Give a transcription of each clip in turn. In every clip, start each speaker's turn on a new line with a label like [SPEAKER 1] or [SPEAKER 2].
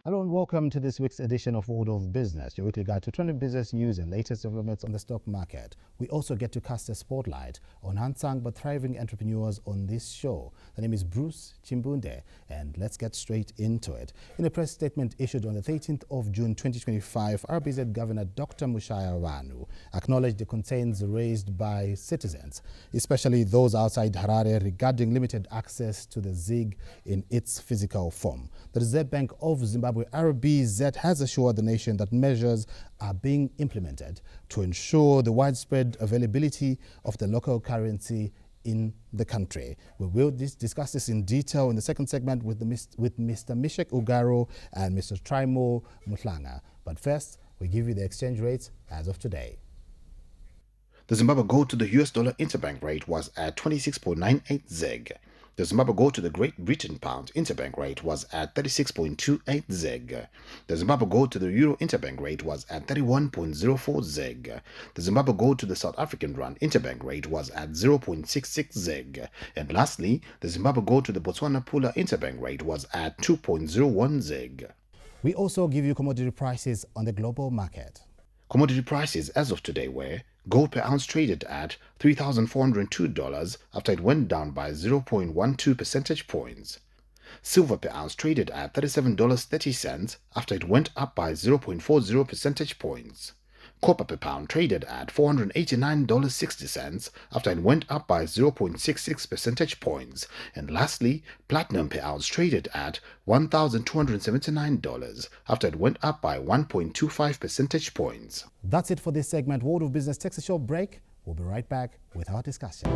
[SPEAKER 1] Hello and welcome to this week's edition of World of Business, your weekly guide to trending business news and latest developments on the stock market. We also get to cast a spotlight on unsung but thriving entrepreneurs on this show. The name is Bruce Chimbunde, and let's get straight into it. In a press statement issued on the 13th of June 2025, RBZ Governor Dr. Mushayavanhu acknowledged the concerns raised by citizens, especially those outside Harare, regarding limited access to the ZiG in its physical form. The Reserve Bank of Zimbabwe RBZ has assured the nation that measures are being implemented to ensure the widespread availability of the local currency in the country. We will discuss this in detail in the second segment with Mr. Misheck Ugaro and Mr. Trymore Muhlanga. But first, we give you the exchange rates as of today.
[SPEAKER 2] The Zimbabwe gold to the US dollar interbank rate was at 26.98 ZiG. The Zimbabwe gold to the Great Britain pound interbank rate was at 36.28 ZiG. The Zimbabwe gold to the euro interbank rate was at 31.04 ZiG. The Zimbabwe gold to the South African rand interbank rate was at 0.66 ZiG. And lastly, the Zimbabwe gold to the Botswana pula interbank rate was at 2.01 ZiG.
[SPEAKER 1] We also give you commodity prices on the global market.
[SPEAKER 2] Commodity prices as of today were: gold per ounce traded at $3,402 after it went down by 0.12 percentage points. Silver per ounce traded at $37.30 after it went up by 0.40 percentage points. Copper per pound traded at $489.60 after it went up by 0.66 percentage points. And lastly, platinum per ounce traded at $1,279 after it went up by 1.25 percentage points.
[SPEAKER 1] That's it for this segment. World of Business takes a short break. We'll be right back with our discussion.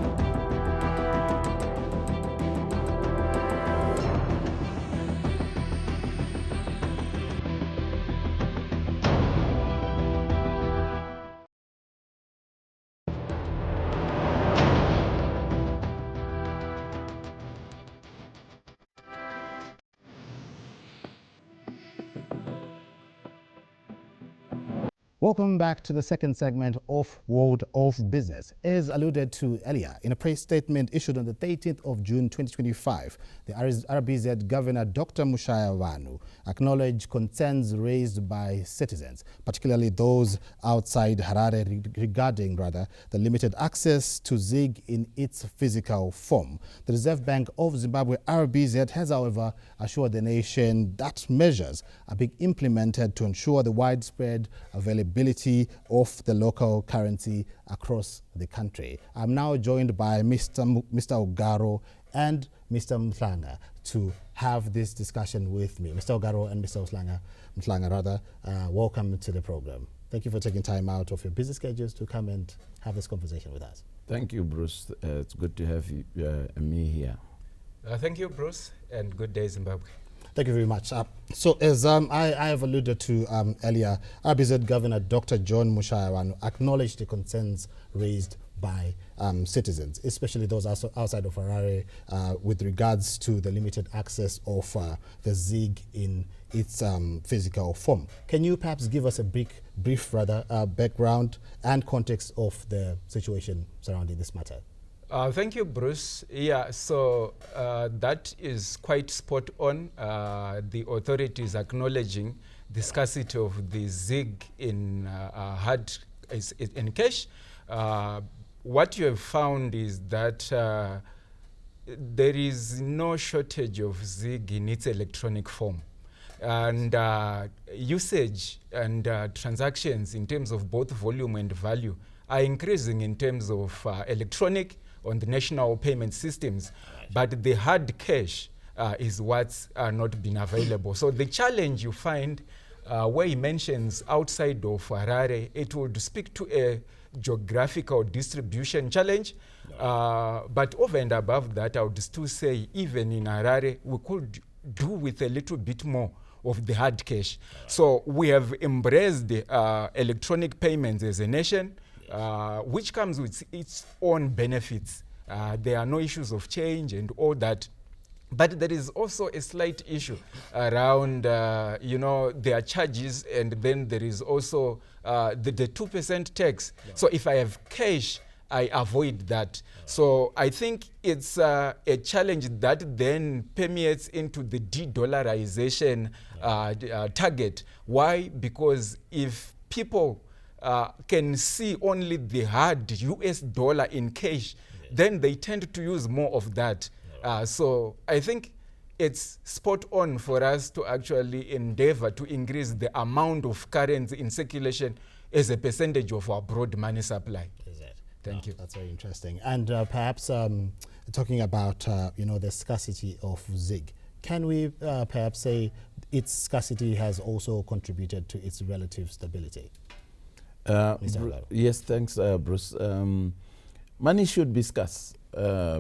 [SPEAKER 1] Welcome back to the second segment of World of Business. As alluded to earlier, in a press statement issued on the 13th of June 2025, the RBZ Governor Dr. Mushayavanhu acknowledged concerns raised by citizens, particularly those outside Harare, regarding the limited access to ZiG in its physical form. The Reserve Bank of Zimbabwe RBZ has, however, assured the nation that measures are being implemented to ensure the widespread availability of the local currency across the country. I'm now joined by Mr. Ugaro and Mr. Muhlanga to have this discussion with me. Mr. Ugaro and Mr. Muhlanga, welcome to the program. Thank you for taking time out of your busy schedules to come and have this conversation with us.
[SPEAKER 3] Thank you, Bruce. It's good to have me here.
[SPEAKER 4] Thank you, Bruce, and good day, Zimbabwe.
[SPEAKER 1] Thank you very much. So as I have alluded to earlier, RBZ Governor Dr. John Mushayavanhu acknowledged the concerns raised by citizens, especially those outside of Harare, with regards to the limited access of the ZiG in its physical form. Can you perhaps give us a brief background and context of the situation surrounding this matter?
[SPEAKER 4] Thank you, Bruce. Yeah, so that is quite spot on. The authorities acknowledging the scarcity of the ZiG in in cash. What you have found is that there is no shortage of ZiG in its electronic form. And usage and transactions in terms of both volume and value are increasing in terms of electronic on the national payment systems, but the hard cash is what's not been available. So the challenge you find where he mentions outside of Harare, it would speak to a geographical distribution challenge, but over and above that, I would still say even in Harare, we could do with a little bit more of the hard cash. So we have embraced the electronic payments as a nation, which comes with its own benefits. There are no issues of change and all that. But there is also a slight issue around, there are charges, and then there is also the 2% tax. Yeah. So if I have cash I avoid that. So I think it's a challenge that then permeates into the de-dollarization target. Why? Because if people can see only the hard US dollar in cash, then they tend to use more of that. So I think it's spot on for us to actually endeavor to increase the amount of currency in circulation as a percentage of our broad money supply. Thank you.
[SPEAKER 1] That's very interesting. And perhaps talking about the scarcity of ZiG, can we perhaps say its scarcity has also contributed to its relative stability?
[SPEAKER 3] Yes, thanks, Bruce. Money should be scarce,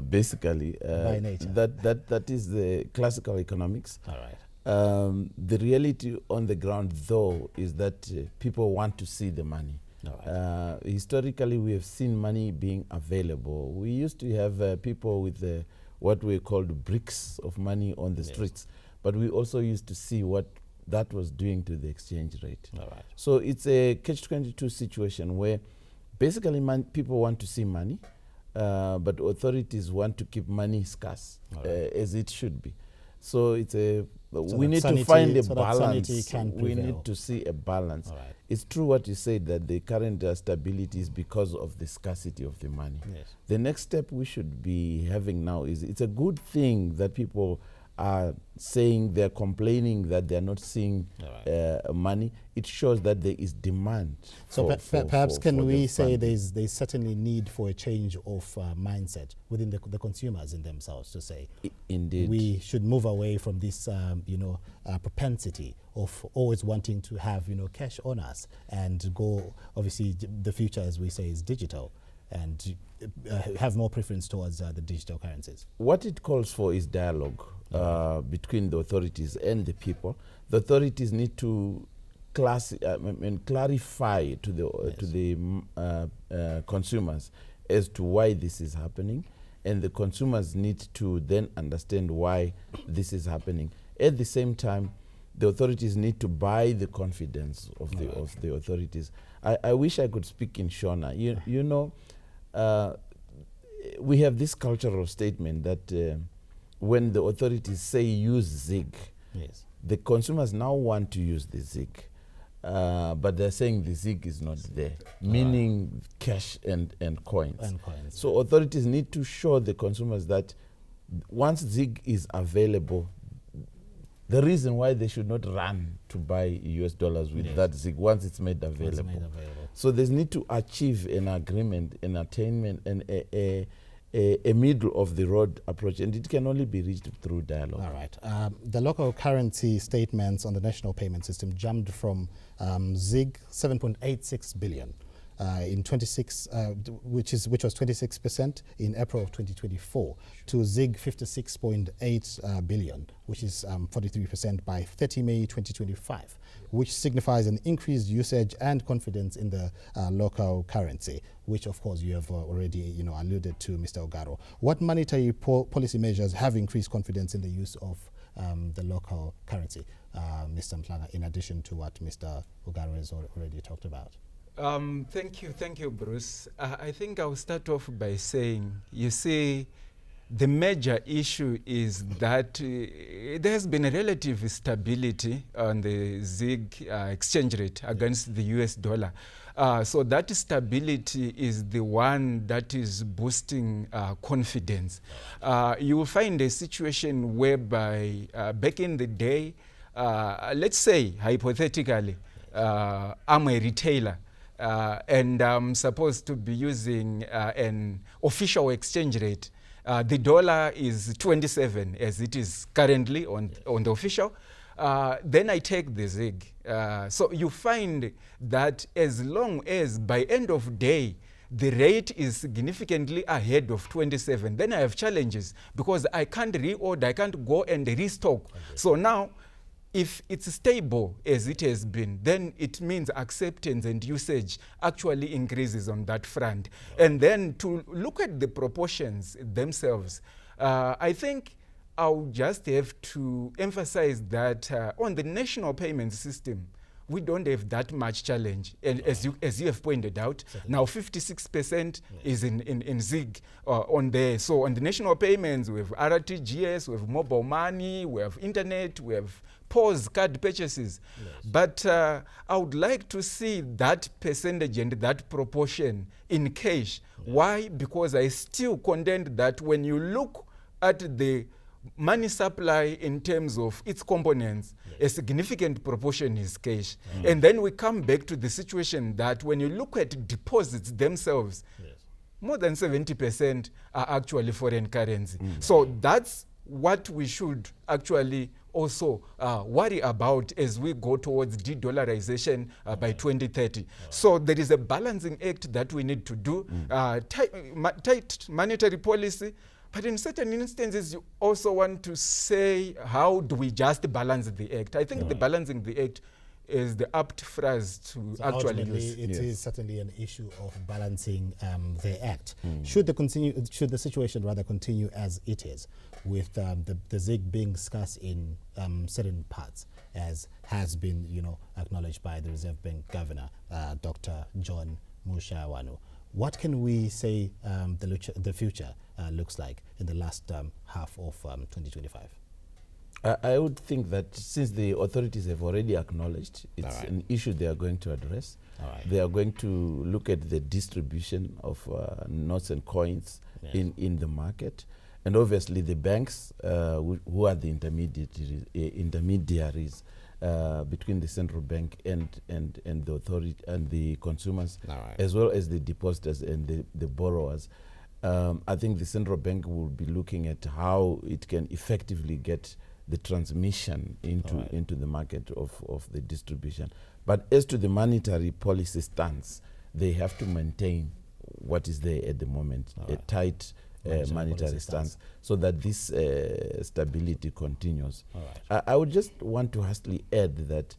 [SPEAKER 3] basically.
[SPEAKER 1] By nature.
[SPEAKER 3] That is the classical economics.
[SPEAKER 1] All right.
[SPEAKER 3] The reality on the ground, though, is that people want to see the money. Right. Historically, we have seen money being available. We used to have people with what we called bricks of money on the streets, but we also used to see what that was doing to the exchange rate.
[SPEAKER 1] All right.
[SPEAKER 3] So it's a catch-22 situation where basically people want to see money, but authorities want to keep money scarce, as it should be. So it's we need to find a balance. We need to see a balance.
[SPEAKER 1] All right.
[SPEAKER 3] It's true what you said, that the current stability is because of the scarcity of the money.
[SPEAKER 1] Yes.
[SPEAKER 3] The next step we should be having now is, it's a good thing that people are saying, they're complaining that they're not seeing money. It shows that there is demand.
[SPEAKER 1] So perhaps can we say there's certainly need for a change of mindset within the consumers in themselves, to say
[SPEAKER 3] indeed
[SPEAKER 1] we should move away from this propensity of always wanting to have cash on us, and go, obviously the future, as we say, is digital, and have more preference towards the digital currencies.
[SPEAKER 3] What it calls for is dialogue between the authorities and the people. The authorities need to clarify to the consumers as to why this is happening, and the consumers need to then understand why this is happening. At the same time, the authorities need to buy the confidence of the authorities. I wish I could speak in Shona. We have this cultural statement that when the authorities say use ZiG, the consumers now want to use the ZiG, but they're saying the ZiG is not there, meaning cash and coins. So authorities need to show the consumers that once ZiG is available, the reason why they should not run to buy US dollars with that ZiG once it's made available. So they need to achieve an agreement, an attainment, and a middle of the road approach, and it can only be reached through dialogue.
[SPEAKER 1] All right. The local currency statements on the national payment system jumped from ZiG 7.86 billion in 26, which was 26% in April of 2024, to ZiG 56.8 billion, which is 43% by 30 May 2025, which signifies an increased usage and confidence in the local currency, which of course you have already alluded to, Mr. Ugaro. What monetary policy measures have increased confidence in the use of the local currency, Mr. Muhlanga, in addition to what Mr. Ugaro has already talked about?
[SPEAKER 4] Thank you, Bruce. I think I'll start off by saying, you see, the major issue is that there has been a relative stability on the ZiG exchange rate against the US dollar. So that stability is the one that is boosting confidence. You will find a situation whereby back in the day, let's say hypothetically, I'm a retailer, and I'm supposed to be using an official exchange rate. The dollar is 27 as it is currently on the official. Then I take the ZiG. So you find that as long as by end of day, the rate is significantly ahead of 27, then I have challenges because I can't reorder, I can't go and restock. So now, if it's stable as it has been, then it means acceptance and usage actually increases on that front. And then to look at the proportions themselves, I think I'll just have to emphasize that on the national payment system, we don't have that much challenge. And as you have pointed out, now 56% is in ZiG on there. So on the national payments, we have RTGS, we have mobile money, we have internet, we have POS card purchases. But I would like to see that percentage and that proportion in cash. Why? Because I still contend that when you look at the money supply in terms of its components, a significant proportion is cash. And then we come back to the situation that when you look at deposits themselves, more than 70% are actually foreign currency. So that's what we should actually also worry about as we go towards de-dollarization by 2030. So there is a balancing act that we need to do, tight monetary policy, but in certain instances, you also want to say, how do we just balance the act? I think the balancing the act is the apt phrase to
[SPEAKER 1] so
[SPEAKER 4] actually use.
[SPEAKER 1] It is certainly an issue of balancing the act. Should the situation rather continue as it is, with the ZiG being scarce in certain parts, as has been acknowledged by the Reserve Bank Governor, Dr. John Mushayavanhu, what can we say the future looks like in the last half of 2025?
[SPEAKER 3] I would think that since the authorities have already acknowledged it's an issue they are going to address, they are going to look at the distribution of notes and coins in the market. And obviously the banks, who are the intermediaries between the central bank and the authority and the consumers, as well as the depositors and the borrowers. I think the central bank will be looking at how it can effectively get the transmission into the market of the distribution. But as to the monetary policy stance, they have to maintain what is there at the moment, a tight monetary stance, so that this stability continues. I would just want to hastily add that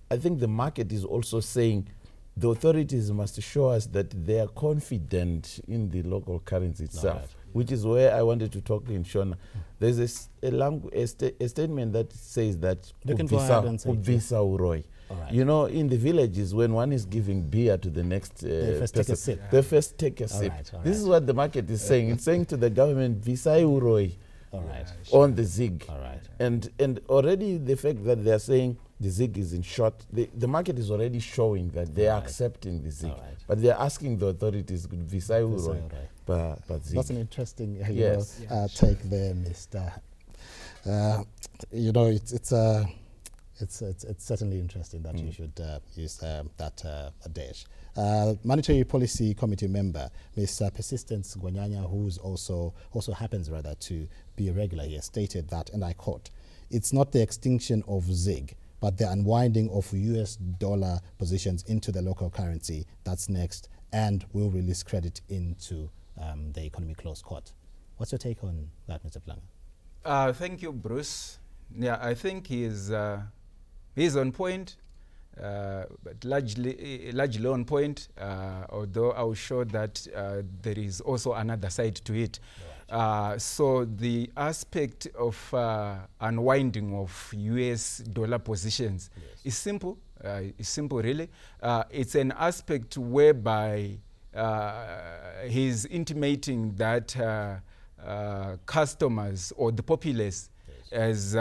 [SPEAKER 3] I think the market is also saying the authorities must show us that they are confident in the local currency itself, which is where I wanted to talk in Shona. There's a statement that says that Uroi. In the villages, when one is giving beer to the next person, they first take a sip. This is what the market is saying. It's saying to the government, Visai Uroi on the ZiG. And already the fact that they are saying the ZiG is in short, the market is already showing that they are accepting the ZiG. But they are asking the authorities, Visai Uroi. But
[SPEAKER 1] that's an interesting take there, Mr. It's certainly interesting that you should use that dash. Monetary Policy Committee member, Ms. Persistence Gwanyanya, who's also happens rather to be a regular here, stated that, and I quote, "It's not the extinction of ZiG, but the unwinding of US dollar positions into the local currency that's next, and will release credit into the economy," close quote. What's your take on that, Mr. Muhlanga?
[SPEAKER 4] Thank you, Bruce. Yeah, I think he's on point, but largely on point, although I'll show that there is also another side to it. So the aspect of unwinding of US dollar positions is simple. It's simple, really. It's an aspect whereby he's intimating that customers or the populace as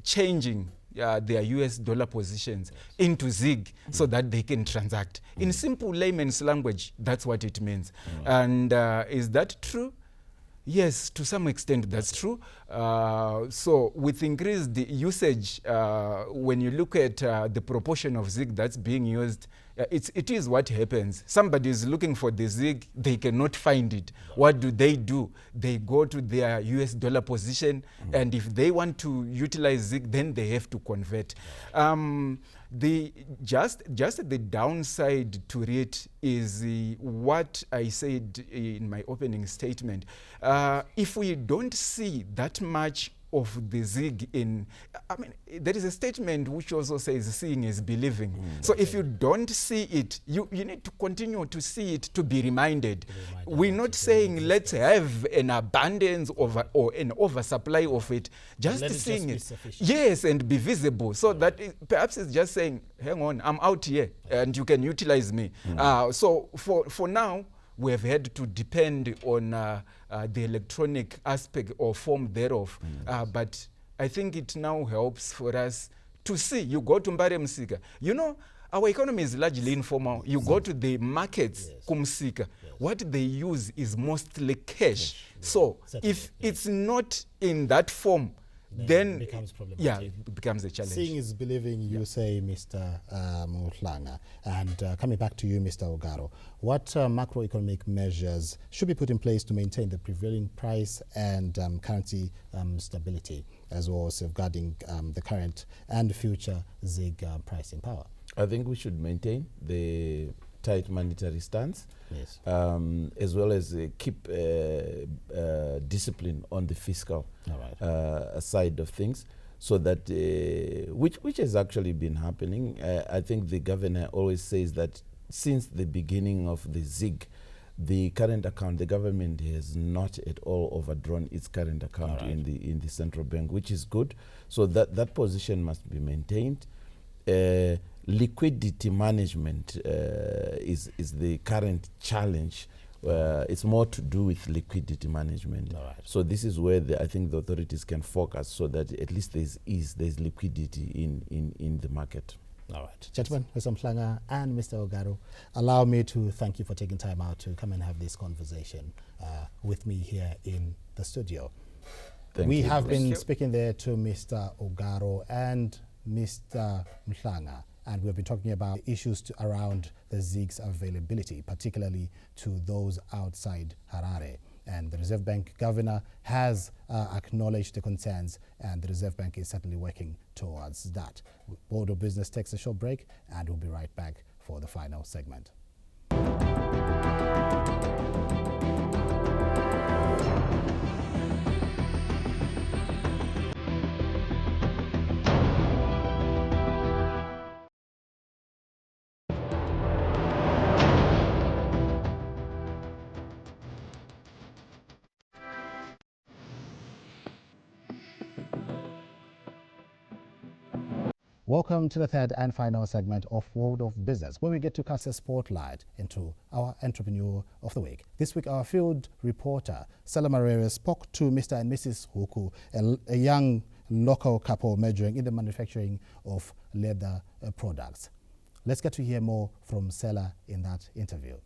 [SPEAKER 4] changing their US dollar positions into ZiG so that they can transact. In simple layman's language, that's what it means. And is that true? Yes, to some extent that's true. So with increased usage, when you look at the proportion of ZiG that's being used, it is what happens. Somebody is looking for the ZiG, they cannot find it. What do? They go to their US dollar position, and if they want to utilize ZiG, then they have to convert. Just the downside to it is what I said in my opening statement. If we don't see that much of the ZiG in, I mean, there is a statement which also says seeing is believing. So if you don't see it, you need to continue to see it to be reminded. We're not saying let's have an abundance of or an oversupply of it, just seeing it. Yes, and be visible. So that perhaps it's just saying, hang on, I'm out here and you can utilize me. So for now, we have had to depend on the electronic aspect or form thereof. But I think it now helps for us to see. You go to Mbare Msika. You know, our economy is largely informal. You go to the markets, kumsika. What they use is mostly cash. So if it's not in that form, then it becomes problematic. Yeah, it becomes a challenge.
[SPEAKER 1] Seeing is believing, you say, Mr. Muhlanga. And coming back to you, Mr. Ugaro, what macroeconomic measures should be put in place to maintain the prevailing price and currency stability, as well as safeguarding the current and future ZiG pricing power?
[SPEAKER 3] I think we should maintain the tight monetary stance,
[SPEAKER 1] yes,
[SPEAKER 3] as well as keep discipline on the fiscal side of things, so that which has actually been happening. I think the governor always says that since the beginning of the ZiG, the current account, the government has not at all overdrawn its current account in the central bank, which is good. So that position must be maintained. Liquidity management is the current challenge. It's more to do with liquidity management. So this is where I think the authorities can focus, so that at least there's liquidity in the market.
[SPEAKER 1] All right. Gentlemen, Mr. Muhlanga and Mr. Ugaro, allow me to thank you for taking time out to come and have this conversation with me here in the studio. We have been speaking there to Mr. Ugaro and Mr. Muhlanga, and we've been talking about issues around the ZiG's availability, particularly to those outside Harare. And the Reserve Bank governor has acknowledged the concerns, and the Reserve Bank is certainly working towards that. Board of Business takes a short break, and we'll be right back for the final segment. Welcome to the third and final segment of World of Business, where we get to cast a spotlight into our entrepreneur of the week. This week, our field reporter, Cellah Marere, spoke to Mr. and Mrs. Huku, a young local couple majoring in the manufacturing of leather products. Let's get to hear more from Cellah in that interview.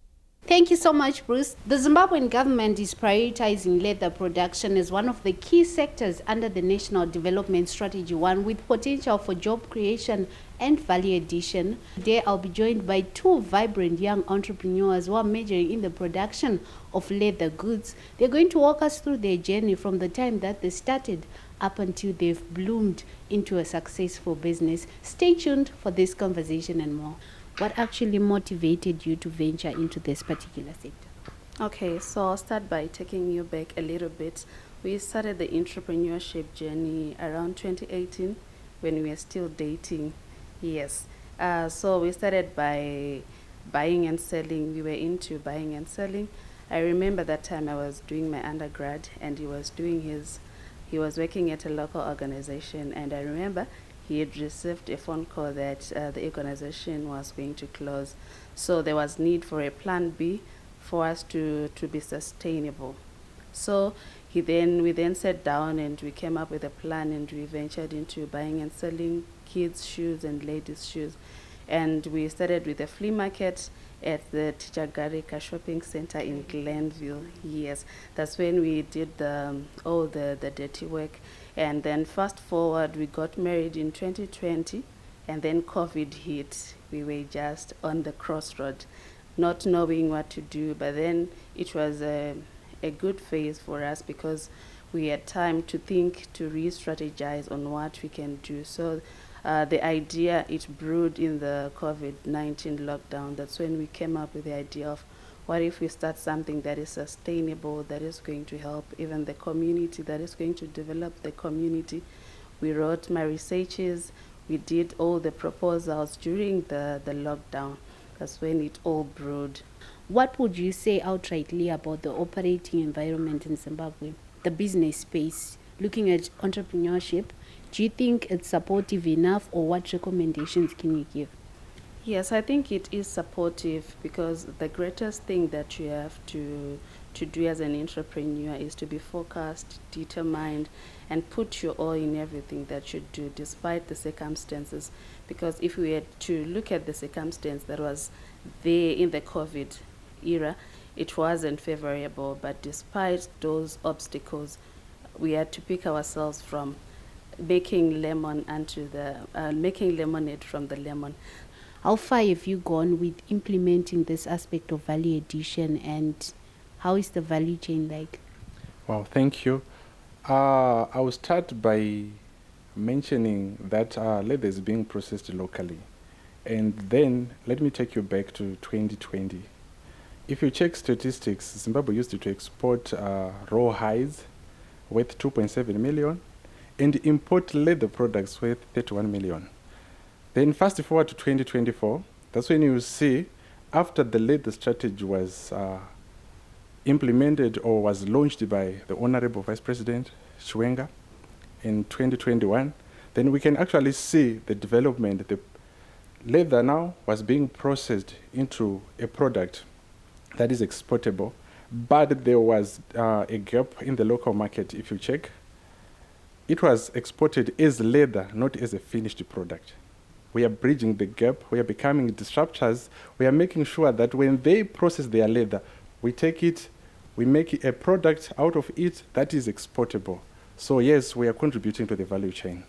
[SPEAKER 5] Thank you so much, Bruce. The Zimbabwean government is prioritizing leather production as one of the key sectors under the National Development Strategy 1, with potential for job creation and value addition. Today, I'll be joined by two vibrant young entrepreneurs who are majoring in the production of leather goods. They're going to walk us through their journey from the time that they started up until they've bloomed into a successful business. Stay tuned for this conversation and more. What actually motivated you to venture into this particular sector?
[SPEAKER 6] Okay, so I'll start by taking you back a little bit. We started the entrepreneurship journey around 2018 when we were still dating. Yes. So we started by buying and selling. We were into buying and selling. I remember that time I was doing my undergrad and he was working at a local organization, and I remember he had received a phone call that the organization was going to close. So there was need for a plan B for us to be sustainable. So we then sat down and we came up with a plan, and we ventured into buying and selling kids' shoes and ladies' shoes. And we started with a flea market at the Tijagarika shopping center in Glenville. Yes, that's when we did all the dirty work. And then fast forward, we got married in 2020, and then COVID hit. We were just on the crossroad, not knowing what to do. But then it was a good phase for us because we had time to think, to re-strategize on what we can do. So the idea, it brewed in the COVID-19 lockdown. That's when we came up with the idea of What if we start something that is sustainable, that is going to help even the community, that is going to develop the community? We wrote my researches, we did all the proposals during the lockdown. That's when it all brewed.
[SPEAKER 5] What would you say outrightly about the operating environment in Zimbabwe, the business space, looking at entrepreneurship? Do you think it's supportive enough, or what recommendations can you give?
[SPEAKER 6] Yes, I think it is supportive, because the greatest thing that you have to do as an entrepreneur is to be focused, determined, and put your all in everything that you do, despite the circumstances. Because if we had to look at the circumstance that was there in the COVID era, it wasn't favorable. But despite those obstacles, we had to pick ourselves from making lemonade from the lemon.
[SPEAKER 5] How far have you gone with implementing this aspect of value addition, and how is the value chain like?
[SPEAKER 7] Well, thank you. I will start by mentioning that leather is being processed locally. And then let me take you back to 2020. If you check statistics, Zimbabwe used to export raw hides worth 2.7 million and import leather products worth 31 million. Then fast forward to 2024, that's when you see, after the leather strategy was implemented or was launched by the Honorable Vice President Chimbunde in 2021, then we can actually see the development. The leather now was being processed into a product that is exportable, but there was a gap in the local market. If you check, it was exported as leather, not as a finished product. We are bridging the gap. We are becoming disruptors. We are making sure that when they process their leather, we take it, we make a product out of it that is exportable. So yes, we are contributing to the value chain.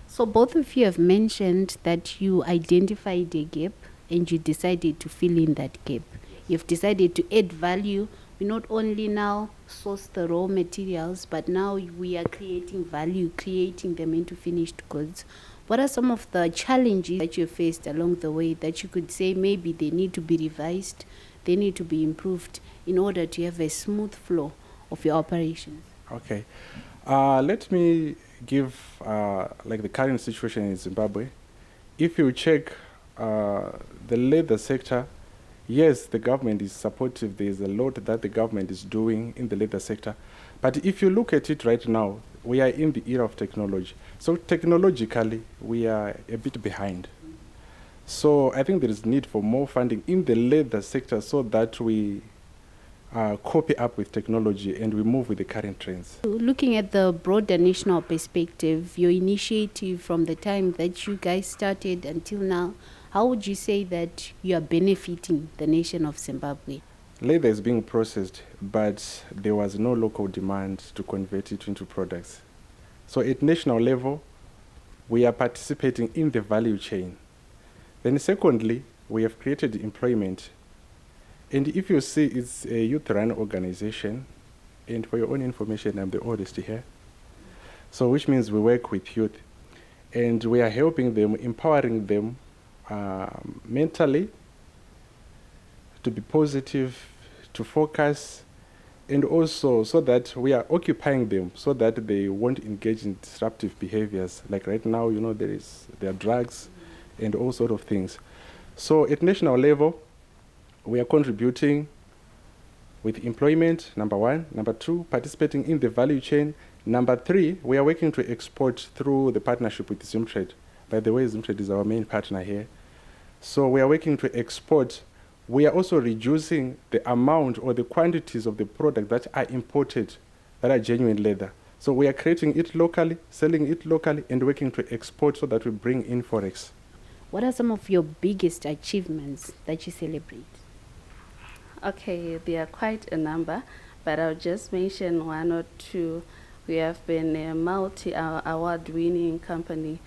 [SPEAKER 5] So both of you have mentioned that you identified a gap and you decided to fill in that gap. You've decided to add value. We not only now source the raw materials, but now we are creating value, creating them into finished goods. What are some of the challenges that you faced along the way that you could say maybe they need to be revised, they need to be improved in order to have a smooth flow of your operations?
[SPEAKER 7] Okay. Let me give like the current situation in Zimbabwe. If you check the leather sector, yes, the government is supportive. There is a lot that the government is doing in the leather sector. But if you look at it right now, we are in the era of technology. So technologically, we are a bit behind. So I think there is need for more funding in the leather sector so that we copy up with technology and we move with the current trends.
[SPEAKER 5] Looking at the broader national perspective, your initiative from the time that you guys started until now, how would you say that you are benefiting the nation of Zimbabwe?
[SPEAKER 7] Leather is being processed, but there was no local demand to convert it into products. So at national level, we are participating in the value chain. Then secondly, we have created employment. And if you see, it's a youth-run organization. And for your own information, I'm the oldest here. So which means we work with youth. And we are helping them, empowering them mentally, to be positive, to focus, and also so that we are occupying them so that they won't engage in disruptive behaviors. Like right now, you know, there are drugs and all sort of things. So at national level, we are contributing with employment, number one. Number two, participating in the value chain. Number three, we are working to export through the partnership with Zimtrade. By the way, Zimtrade is our main partner here. So we are working to export. We are also reducing the amount or the quantities of the product that are imported, that are genuine leather. So we are creating it locally, selling it locally, and working to export so that we bring in forex.
[SPEAKER 5] What are some of your biggest achievements that you celebrate?
[SPEAKER 6] Okay, there are quite a number, but I'll just mention one or two. We have been a multi-award winning company.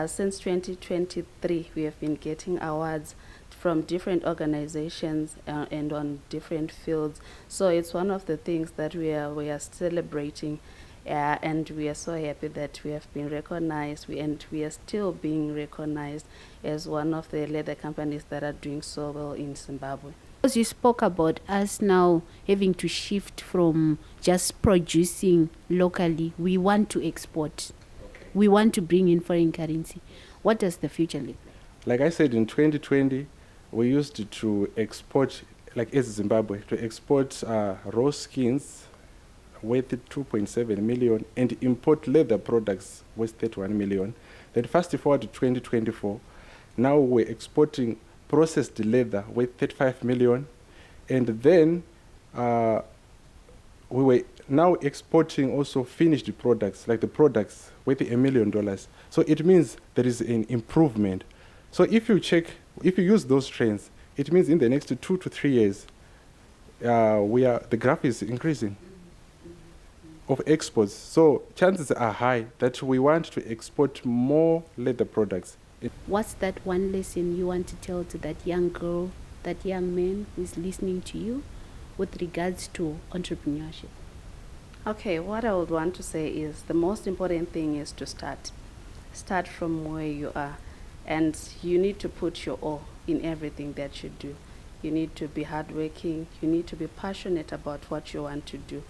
[SPEAKER 6] Since 2023, we have been getting awards from different organizations and on different fields. So it's one of the things that we are celebrating, and we are so happy that we have been recognized, and we are still being recognized as one of the leather companies that are doing so well in Zimbabwe.
[SPEAKER 5] You spoke about us now having to shift from just producing locally. We want to export. We want to bring in foreign currency. What does the future look like?
[SPEAKER 7] Like I said, in 2020, we used to export, like as Zimbabwe, to export raw skins worth 2.7 million and import leather products worth 31 million. Then fast forward to 2024, now we're exporting processed leather worth 35 million, and then we were now exporting also finished products, like the products worth $1 million. So it means there is an improvement. So if you use those trends, it means in the next 2 to 3 years, the graph is increasing of exports. So chances are high that we want to export more leather products.
[SPEAKER 5] What's that one lesson you want to tell to that young girl, that young man who is listening to you with regards to entrepreneurship?
[SPEAKER 6] Okay, what I would want to say is the most important thing is to start. Start from where you are. And you need to put your all in everything that you do. You need to be hardworking. You need to be passionate about what you want to do.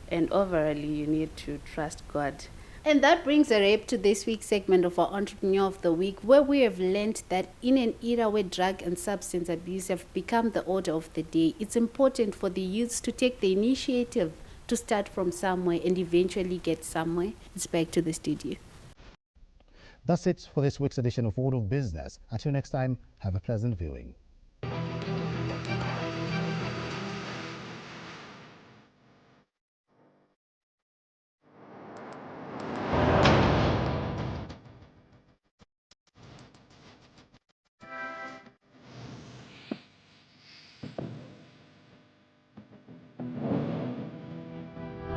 [SPEAKER 6] And overall, you need to trust God.
[SPEAKER 5] And that brings a wrap to this week's segment of our Entrepreneur of the Week, where we have learned that in an era where drug and substance abuse have become the order of the day, it's important for the youths to take the initiative to start from somewhere and eventually get somewhere. It's back to the studio.
[SPEAKER 1] That's it for this week's edition of World of Business. Until next time, have a pleasant viewing.